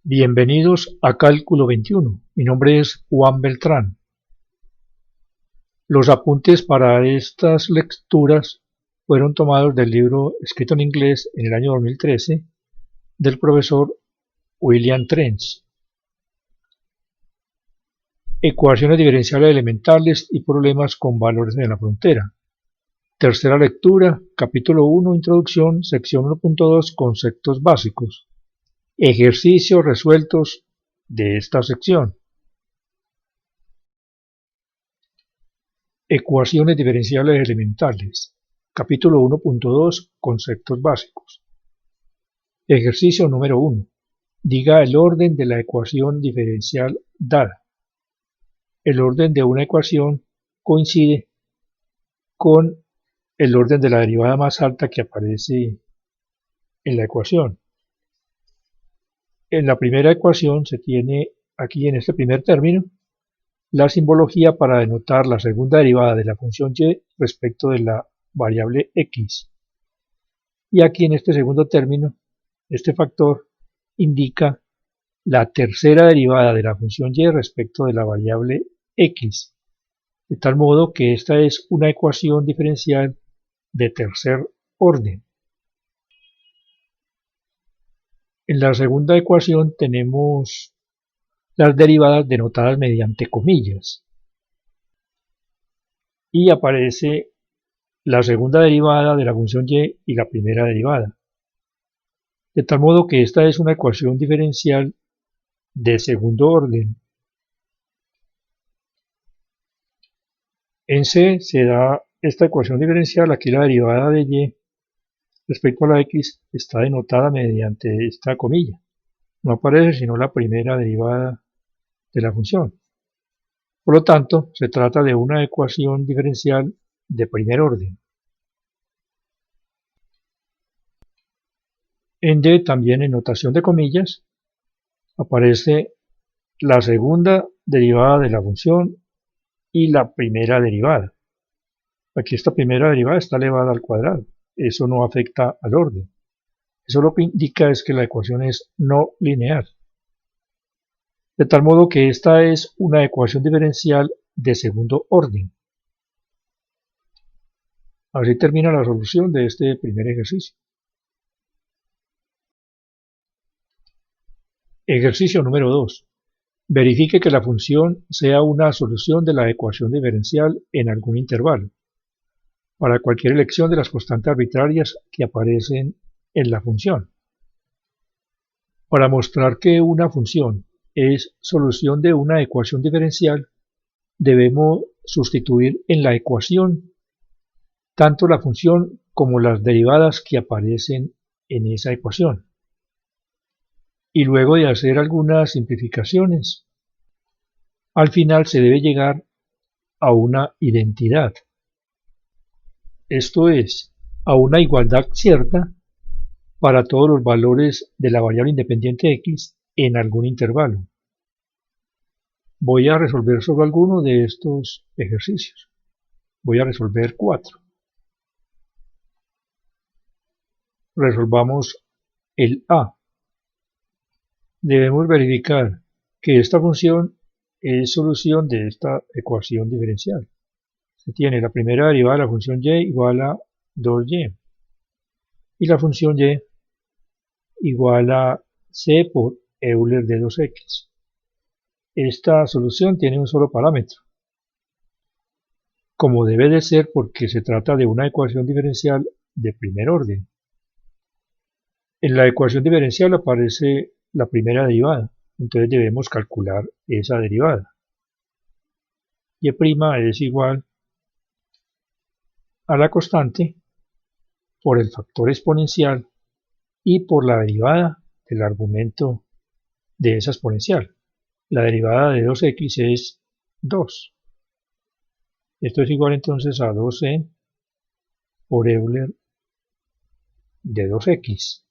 Bienvenidos a Cálculo 21. Mi nombre es Juan Beltrán. Los apuntes para estas lecturas fueron tomados del libro escrito en inglés en el año 2013 del profesor William Trench. Ecuaciones diferenciales elementales y problemas con valores en la frontera. Tercera lectura, capítulo 1, introducción, sección 1.2, conceptos básicos. Ejercicios resueltos de esta sección. Ecuaciones diferenciales elementales. Capítulo 1.2, conceptos básicos. Ejercicio número 1. Diga el orden de la ecuación diferencial dada. El orden de una ecuación coincide con el orden de la derivada más alta que aparece en la ecuación. En la primera ecuación se tiene aquí en este primer término la simbología para denotar la segunda derivada de la función y respecto de la variable x. Y aquí en este segundo término, este factor indica la tercera derivada de la función y respecto de la variable x, de tal modo que esta es una ecuación diferencial de tercer orden. En la segunda ecuación tenemos las derivadas denotadas mediante comillas y aparece la segunda derivada de la función y la primera derivada, de tal modo que esta es una ecuación diferencial de segundo orden. En C se da esta ecuación diferencial, aquí la derivada de y respecto a la x está denotada mediante esta comilla. No aparece sino la primera derivada de la función. Por lo tanto, se trata de una ecuación diferencial de primer orden. En D, también en notación de comillas, aparece la segunda derivada de la función y la primera derivada. Aquí esta primera derivada está elevada al cuadrado. Eso no afecta al orden. Eso lo que indica es que la ecuación es no lineal. De tal modo que esta es una ecuación diferencial de segundo orden. Así termina la solución de este primer ejercicio. Ejercicio número 2. Verifique que la función sea una solución de la ecuación diferencial en algún intervalo, para cualquier elección de las constantes arbitrarias que aparecen en la función. Para mostrar que una función es solución de una ecuación diferencial, debemos sustituir en la ecuación tanto la función como las derivadas que aparecen en esa ecuación. Y luego de hacer algunas simplificaciones, al final se debe llegar a una identidad. Esto es, a una igualdad cierta para todos los valores de la variable independiente x en algún intervalo. Voy a resolver solo alguno de estos ejercicios. Voy a resolver 4. Resolvamos el A. Debemos verificar que esta función es solución de esta ecuación diferencial. Se tiene la primera derivada de la función y igual a 2y y la función y igual a c por Euler de 2x. Esta solución tiene un solo parámetro, como debe de ser porque se trata de una ecuación diferencial de primer orden. En la ecuación diferencial aparece la primera derivada, entonces debemos calcular esa derivada. Y' es igual a la constante por el factor exponencial y por la derivada del argumento de esa exponencial. La derivada de 2x es 2. Esto es igual entonces a 2c por Euler de 2x.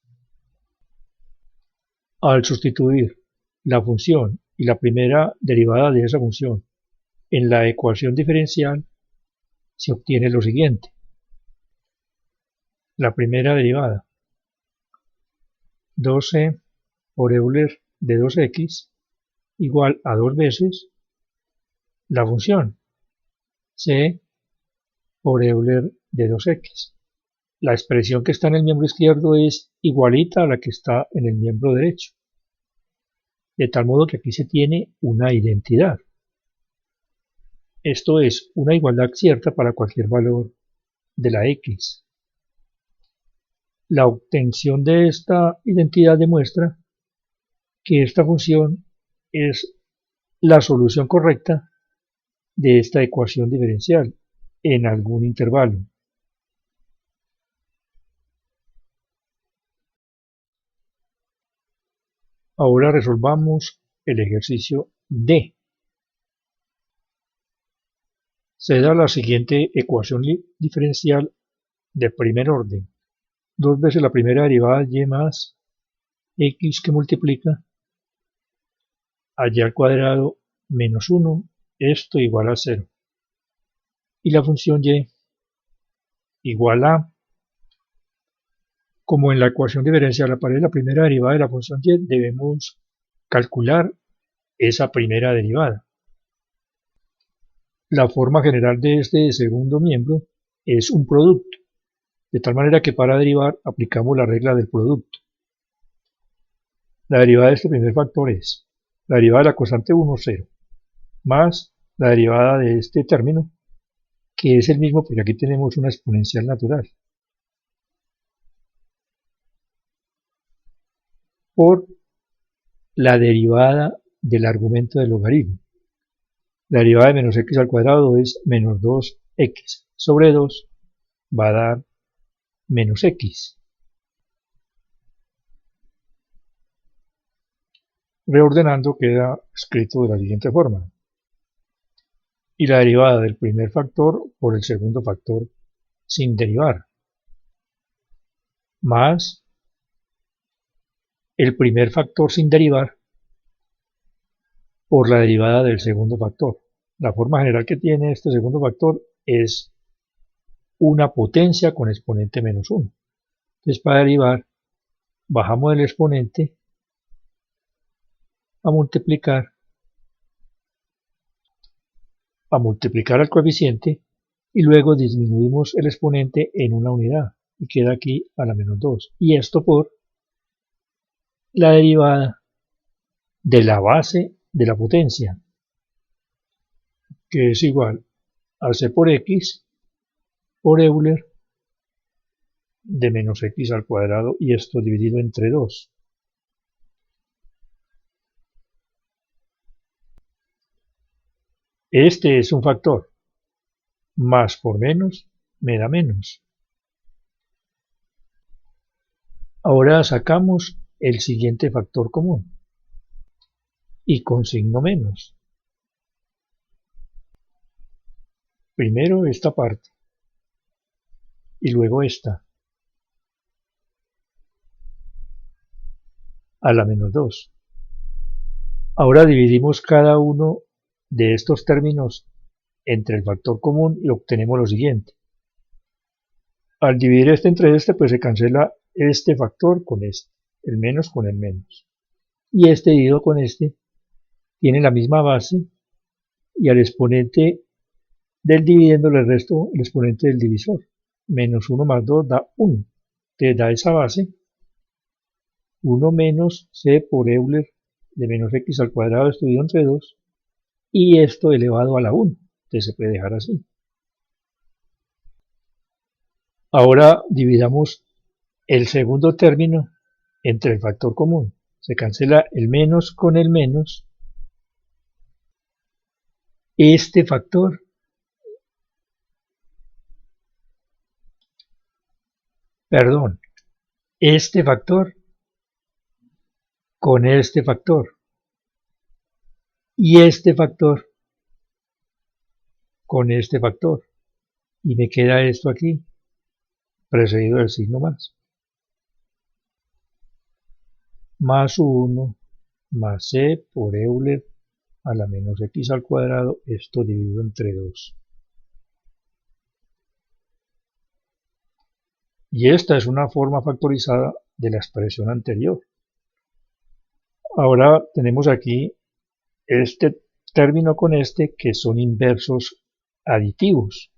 Al sustituir la función y la primera derivada de esa función en la ecuación diferencial, se obtiene lo siguiente. La primera derivada, 2c por Euler de 2x igual a 2 veces la función c por Euler de 2x. La expresión que está en el miembro izquierdo es igualita a la que está en el miembro derecho, de tal modo que aquí se tiene una identidad. Esto es una igualdad cierta para cualquier valor de la x. La obtención de esta identidad demuestra que esta función es la solución correcta de esta ecuación diferencial en algún intervalo. Ahora resolvamos el ejercicio D. Se da la siguiente ecuación diferencial de primer orden. 2 veces la primera derivada y más x que multiplica y al cuadrado menos 1, esto igual a 0. Y la función y igual a, como en la ecuación diferencial aparece la primera derivada de la función y, debemos calcular esa primera derivada. La forma general de este segundo miembro es un producto, de tal manera que para derivar aplicamos la regla del producto. La derivada de este primer factor es la derivada de la constante 1, 0, más la derivada de este término, que es el mismo porque aquí tenemos una exponencial natural, por la derivada del argumento del logaritmo. La derivada de menos x al cuadrado es menos 2x sobre 2 va a dar menos x. Reordenando queda escrito de la siguiente forma. Y la derivada del primer factor por el segundo factor sin derivar, más el primer factor sin derivar por la derivada del segundo factor. La forma general que tiene este segundo factor es una potencia con exponente menos 1. Entonces, para derivar, bajamos el exponente a multiplicar al coeficiente y luego disminuimos el exponente en una unidad y queda aquí a la menos 2. Y esto por la derivada de la base de la potencia, que es igual a c por x por Euler de menos x al cuadrado, y esto dividido entre 2. Este es un factor. Más por menos me da menos. Ahora sacamos el siguiente factor común y con signo menos. Primero esta parte y luego esta a la menos 2. Ahora dividimos cada uno de estos términos entre el factor común y obtenemos lo siguiente. Al dividir este entre este, pues se cancela este factor con este, el menos con el menos. Y este dividido con este tiene la misma base y al exponente del dividendo le resto el exponente del divisor. Menos 1 más 2 da 1. Te da esa base, 1 menos c por Euler de menos x al cuadrado dividido entre 2, y esto elevado a la 1. Entonces se puede dejar así. Ahora dividamos el segundo término entre el factor común. Se cancela el menos con el menos. Este factor este factor con este factor y este factor con este factor, y me queda esto aquí precedido del signo más 1 más c por Euler a la menos x al cuadrado, esto dividido entre 2. Y esta es una forma factorizada de la expresión anterior. Ahora tenemos aquí este término con este que son inversos aditivos.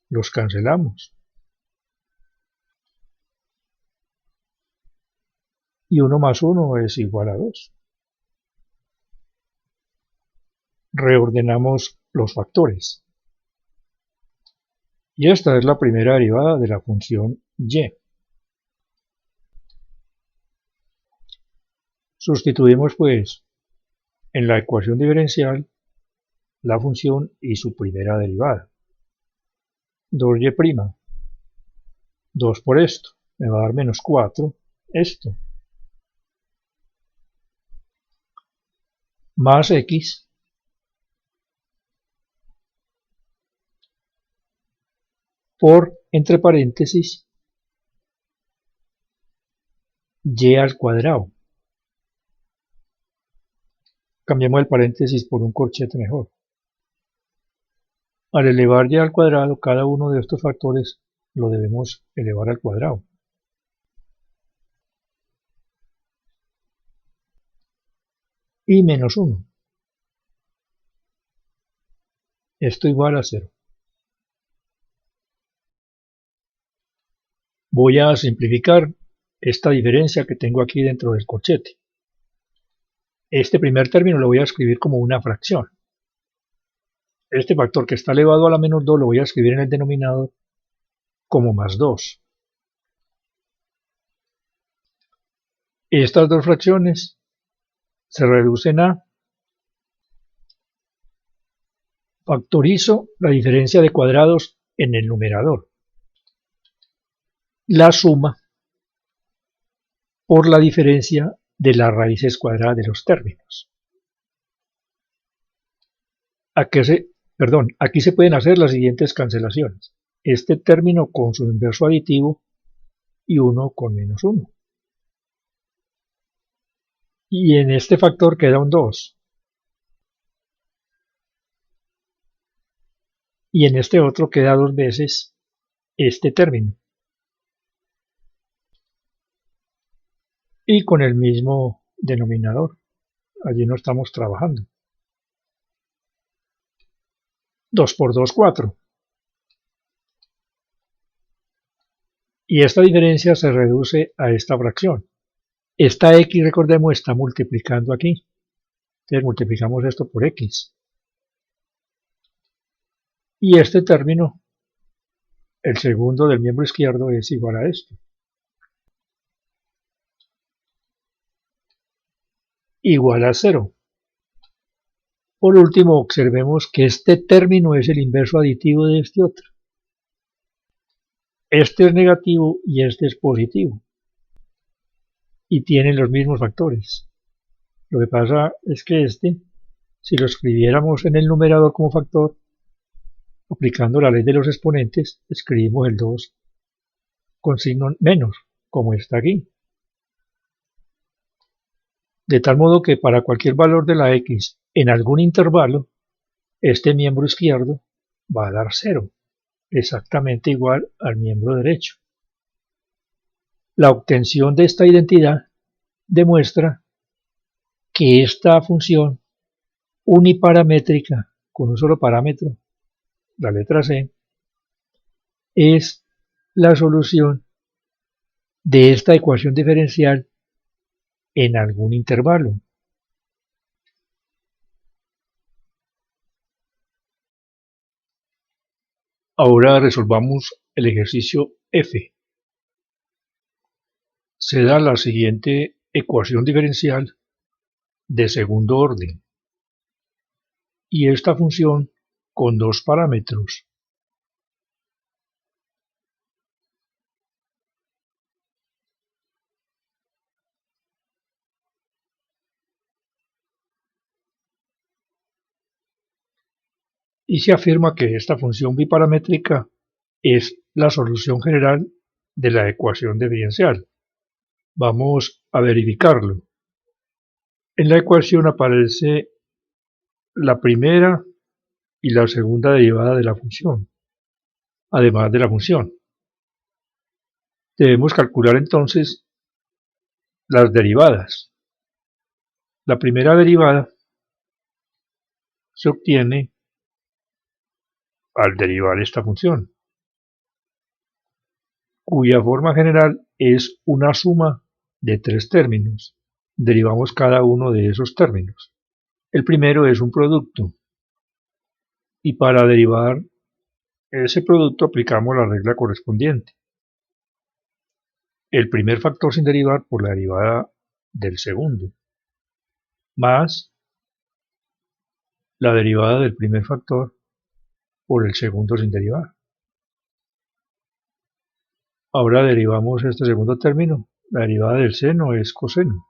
Los cancelamos. Y 1 más 1 es igual a 2. Reordenamos los factores. Y esta es la primera derivada de la función y. Sustituimos pues en la ecuación diferencial la función y su primera derivada. 2y', 2 por esto, me va a dar menos 4, esto, más x por, entre paréntesis, y al cuadrado. Cambiamos el paréntesis por un corchete mejor. Al elevar y al cuadrado, cada uno de estos factores lo debemos elevar al cuadrado. Y menos 1. Esto igual a 0. Voy a simplificar esta diferencia que tengo aquí dentro del corchete. Este primer término lo voy a escribir como una fracción. Este factor que está elevado a la menos 2 lo voy a escribir en el denominador como más 2. Estas dos fracciones se reducen a factorizo la diferencia de cuadrados en el numerador. La suma por la diferencia de las raíces cuadradas de los términos. Aquí se pueden hacer las siguientes cancelaciones. Este término con su inverso aditivo y 1 con menos 1. Y en este factor queda un 2. Y en este otro queda 2 veces este término. Y con el mismo denominador. Allí no estamos trabajando. 2 por 2, 4. Y esta diferencia se reduce a esta fracción. Esta x, recordemos, está multiplicando aquí. Entonces multiplicamos esto por x. Y este término, el segundo del miembro izquierdo, es igual a esto. Igual a 0. Por último, observemos que este término es el inverso aditivo de este otro. Este es negativo y este es positivo. Y tienen los mismos factores. Lo que pasa es que este, si lo escribiéramos en el numerador como factor, aplicando la ley de los exponentes, escribimos el 2 con signo menos, como está aquí. De tal modo que para cualquier valor de la x en algún intervalo, este miembro izquierdo va a dar 0, exactamente igual al miembro derecho. La obtención de esta identidad demuestra que esta función uniparamétrica con un solo parámetro, la letra C, es la solución de esta ecuación diferencial en algún intervalo. Ahora resolvamos el ejercicio F. Se da la siguiente ecuación diferencial de segundo orden y esta función con dos parámetros. Y se afirma que esta función biparamétrica es la solución general de la ecuación diferencial. Vamos a verificarlo. En la ecuación aparece la primera y la segunda derivada de la función, además de la función. Debemos calcular entonces las derivadas. La primera derivada se obtiene al derivar esta función, cuya forma general es una suma de tres términos. Derivamos cada uno de esos términos. El primero es un producto, y para derivar ese producto aplicamos la regla correspondiente. El primer factor sin derivar por la derivada del segundo, más la derivada del primer factor por el segundo sin derivar. Ahora derivamos este segundo término. La derivada del seno es coseno.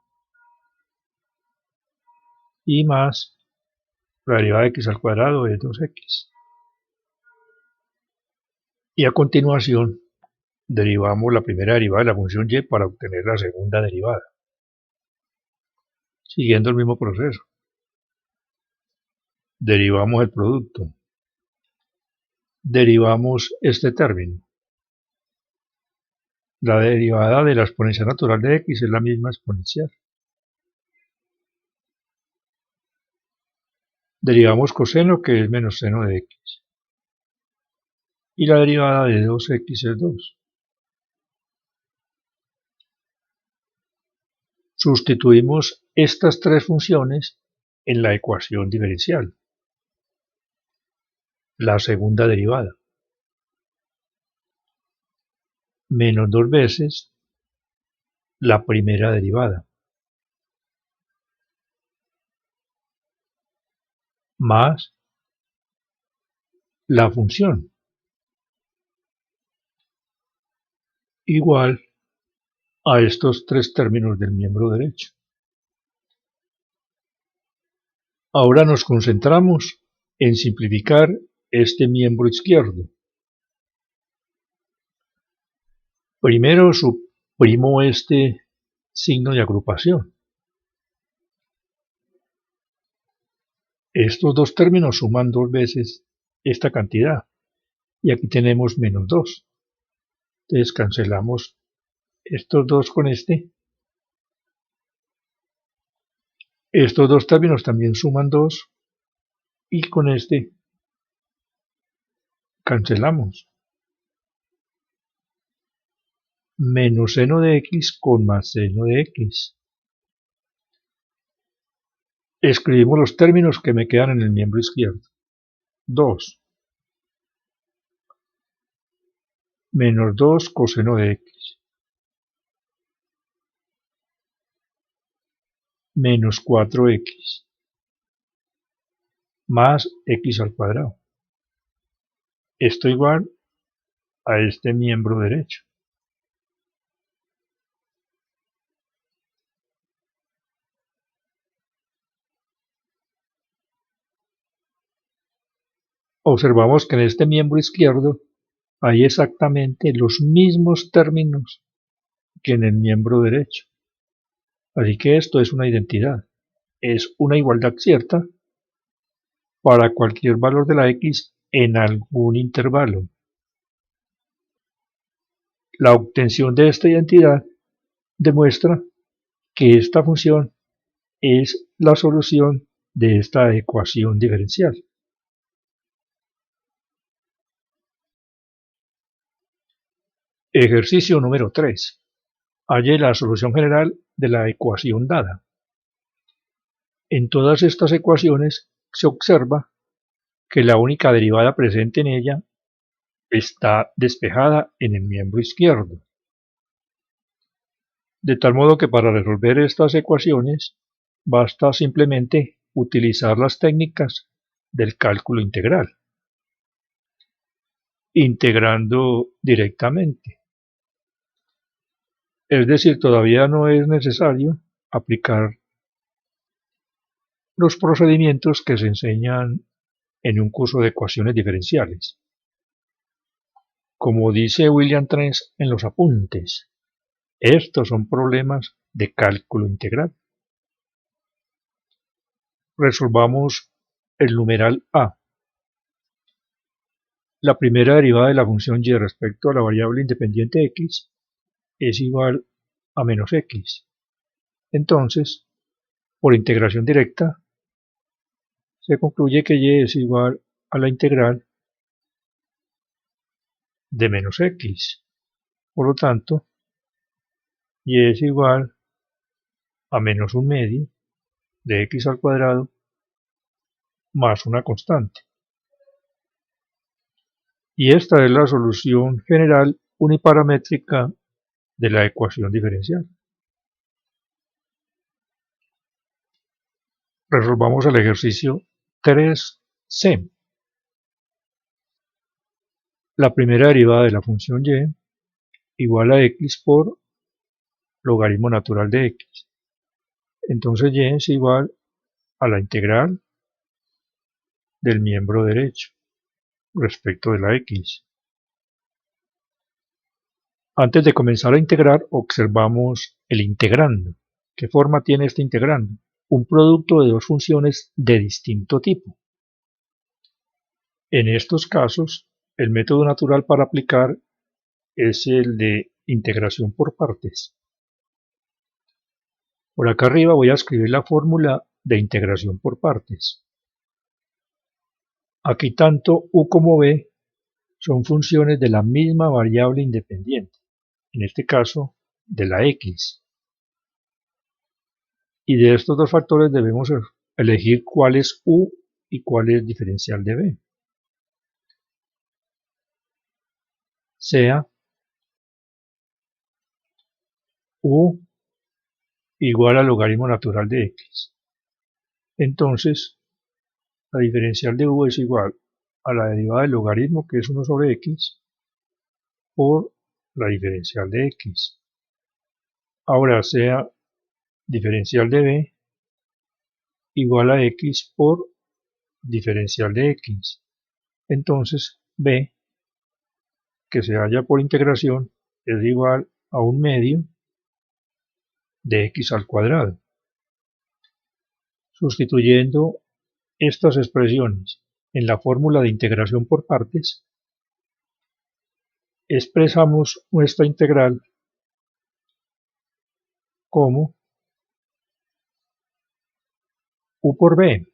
Y más la derivada de x al cuadrado es 2x. Y a continuación derivamos la primera derivada de la función y para obtener la segunda derivada, siguiendo el mismo proceso. Derivamos el producto. Derivamos este término. La derivada de la exponencial natural de x es la misma exponencial. Derivamos coseno, que es menos seno de x. Y la derivada de 2x es 2. Sustituimos estas tres funciones en la ecuación diferencial. La segunda derivada. Menos 2 veces la primera derivada. Más la función. Igual a estos tres términos del miembro derecho. Ahora nos concentramos en simplificar este miembro izquierdo. Primero suprimo este signo de agrupación. Estos dos términos suman 2 veces esta cantidad. Y aquí tenemos menos 2. Entonces cancelamos estos dos con este. Estos dos términos también suman 2. Y con este cancelamos. Menos seno de x con más seno de x. Escribimos los términos que me quedan en el miembro izquierdo. 2 menos 2 coseno de x menos 4x más x al cuadrado. Esto igual a este miembro derecho. Observamos que en este miembro izquierdo hay exactamente los mismos términos que en el miembro derecho. Así que esto es una identidad. Es una igualdad cierta para cualquier valor de la x en algún intervalo. La obtención de esta identidad demuestra que esta función es la solución de esta ecuación diferencial. Ejercicio número 3. Halle la solución general de la ecuación dada. En todas estas ecuaciones se observa que la única derivada presente en ella está despejada en el miembro izquierdo. De tal modo que para resolver estas ecuaciones basta simplemente utilizar las técnicas del cálculo integral, integrando directamente. Es decir, todavía no es necesario aplicar los procedimientos que se enseñan en un curso de ecuaciones diferenciales. Como dice William Trench en los apuntes, estos son problemas de cálculo integral. Resolvamos el numeral a. La primera derivada de la función y respecto a la variable independiente x es igual a menos x. Entonces, Por integración directa, se concluye que y es igual a la integral de menos x. Por lo tanto, y es igual a menos un medio de x al cuadrado más una constante. Y esta es la solución general uniparamétrica de la ecuación diferencial. Resolvamos el ejercicio 3c. La primera derivada de la función y igual a x por logaritmo natural de x. Entonces y es igual a la integral del miembro derecho respecto de la x. Antes de comenzar a integrar, observamos el integrando. ¿Qué forma tiene este integrando? Un producto de dos funciones de distinto tipo. En estos casos, el método natural para aplicar es el de integración por partes. Por acá arriba voy a escribir la fórmula de integración por partes. Aquí tanto u como v son funciones de la misma variable independiente, en este caso de la x. Y de estos dos factores debemos elegir cuál es u y cuál es diferencial de v. Sea u igual al logaritmo natural de x. Entonces, la diferencial de u es igual a la derivada del logaritmo, que es 1 sobre x, por la diferencial de x. Ahora sea diferencial de b igual a x por diferencial de x. Entonces, b, que se halla por integración, es igual a un medio de x al cuadrado. Sustituyendo estas expresiones en la fórmula de integración por partes, expresamos nuestra integral como u por b,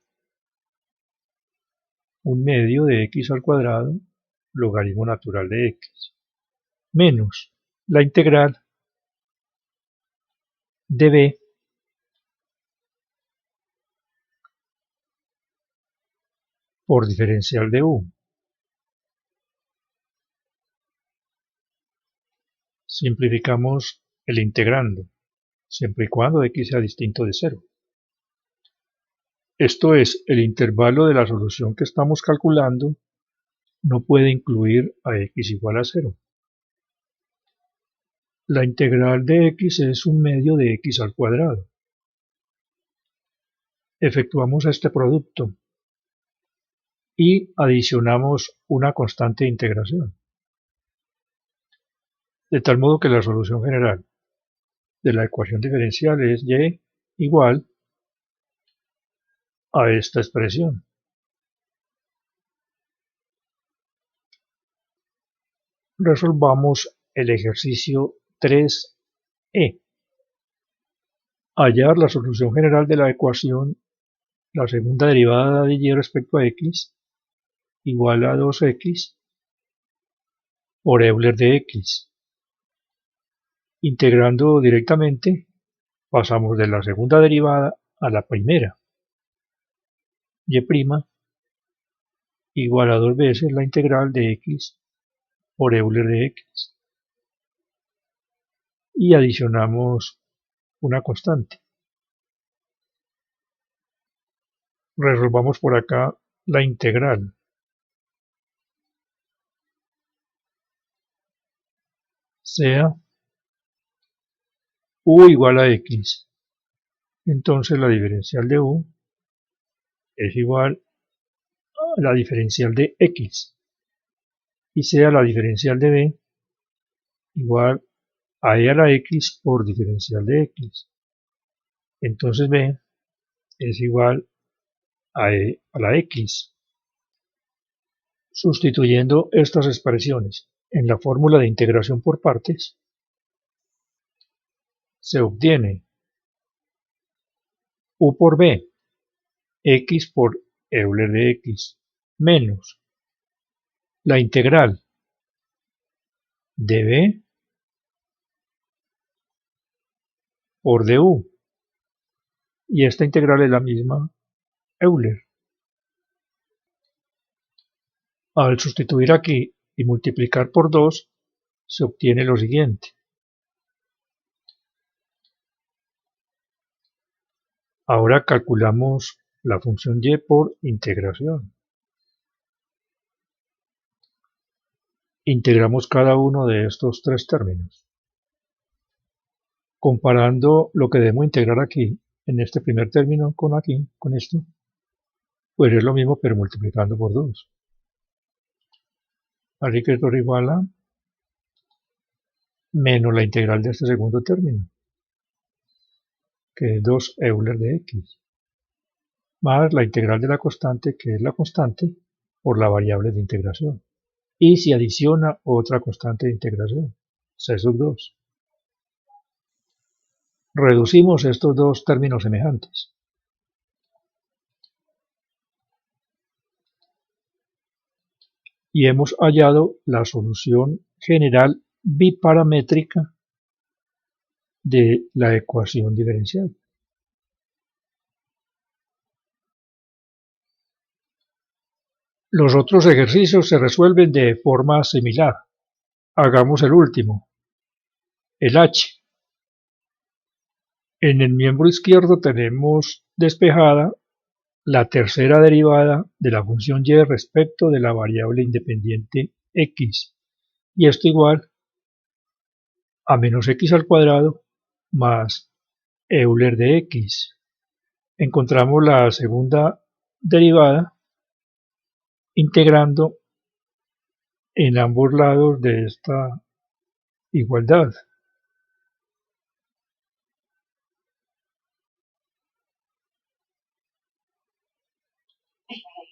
un medio de x al cuadrado, logaritmo natural de x, menos la integral de b por diferencial de u. Simplificamos el integrando, siempre y cuando x sea distinto de 0. Esto es, el intervalo de la solución que estamos calculando no puede incluir a x igual a 0. La integral de x es un medio de x al cuadrado. Efectuamos este producto y adicionamos una constante de integración. De tal modo que la solución general de la ecuación diferencial es y igual a esta expresión. Resolvamos el ejercicio 3e. Hallar la solución general de la ecuación, la segunda derivada de y respecto a x, igual a 2x por Euler de x. Integrando directamente, pasamos de la segunda derivada a la primera. Y' igual a 2 veces la integral de x por Euler de x. Y adicionamos una constante. Resolvamos por acá la integral. Sea u igual a x. Entonces la diferencial de u es igual a la diferencial de x. Y sea la diferencial de b igual a e a la x por diferencial de x. Entonces b es igual a e a la x. Sustituyendo estas expresiones en la fórmula de integración por partes, se obtiene u por b, x por Euler de x, menos la integral de b por du, y esta integral es la misma Euler. Al sustituir aquí y multiplicar por 2, se obtiene lo siguiente. Ahora calculamos la función y por integración. Integramos cada uno de estos tres términos. Comparando lo que debemos integrar aquí, en este primer término con aquí, con esto, pues es lo mismo pero multiplicando por 2. Así que esto es igual a menos la integral de este segundo término, que es 2 Euler de x, más la integral de la constante, que es la constante, por la variable de integración. Y se adiciona otra constante de integración, c sub 2. Reducimos estos dos términos semejantes. Y hemos hallado la solución general biparamétrica de la ecuación diferencial. Los otros ejercicios se resuelven de forma similar. Hagamos el último, el h. En el miembro izquierdo tenemos despejada la tercera derivada de la función y respecto de la variable independiente x, y esto igual a menos x al cuadrado más Euler de x. Encontramos la segunda derivada integrando en ambos lados de esta igualdad.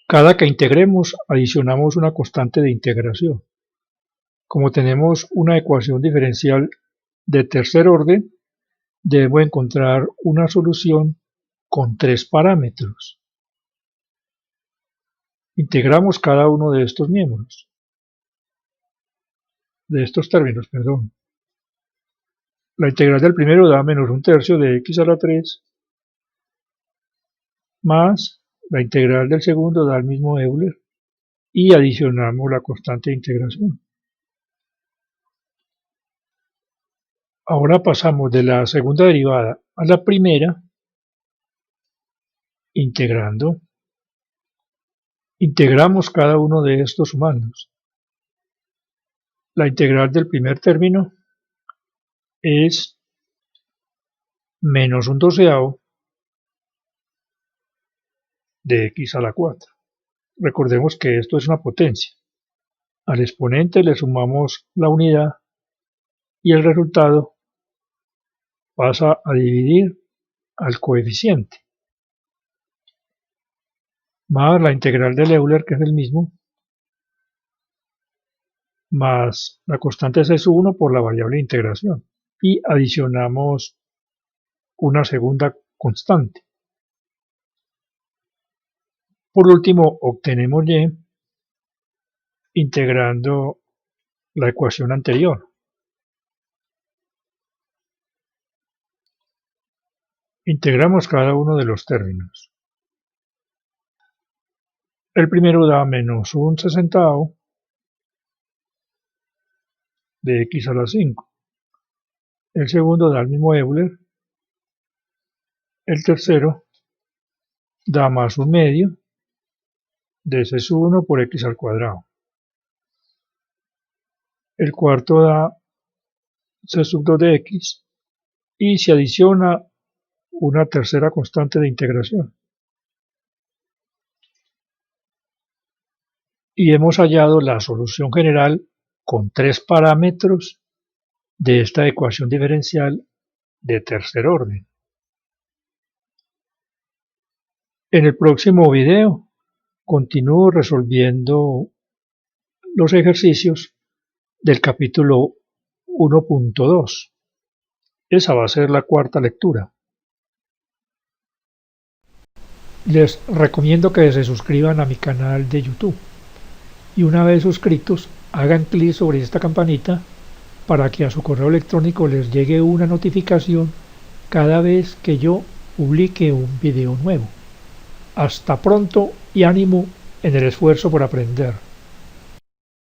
Cada que integremos, adicionamos una constante de integración. Como tenemos una ecuación diferencial de tercer orden, debemos encontrar una solución con tres parámetros. Integramos cada uno de estos miembros, de estos términos, perdón. La integral del primero da menos un tercio de x a la 3, más la integral del segundo da el mismo Euler, y adicionamos la constante de integración. Ahora pasamos de la segunda derivada a la primera, integrando. Integramos cada uno de estos sumandos. La integral del primer término es menos un doceavo de x a la 4. Recordemos que esto es una potencia. Al exponente le sumamos la unidad y el resultado pasa a dividir al coeficiente, más la integral del Euler, que es el mismo, más la constante c sub 1 por la variable de integración, y adicionamos una segunda constante. Por último, obtenemos y integrando la ecuación anterior. Integramos cada uno de los términos. El primero da menos un sesentavo de x a la 5. El segundo da el mismo Euler. El tercero da más un medio de c sub 1 por x al cuadrado. El cuarto da c sub 2 de x y se adiciona una tercera constante de integración. Y hemos hallado la solución general con tres parámetros de esta ecuación diferencial de tercer orden. En el próximo video continúo resolviendo los ejercicios del capítulo 1.2. Esa va a ser la cuarta lectura. Les recomiendo que se suscriban a mi canal de YouTube y una vez suscritos hagan clic sobre esta campanita para que a su correo electrónico les llegue una notificación cada vez que yo publique un video nuevo. Hasta pronto y ánimo en el esfuerzo por aprender.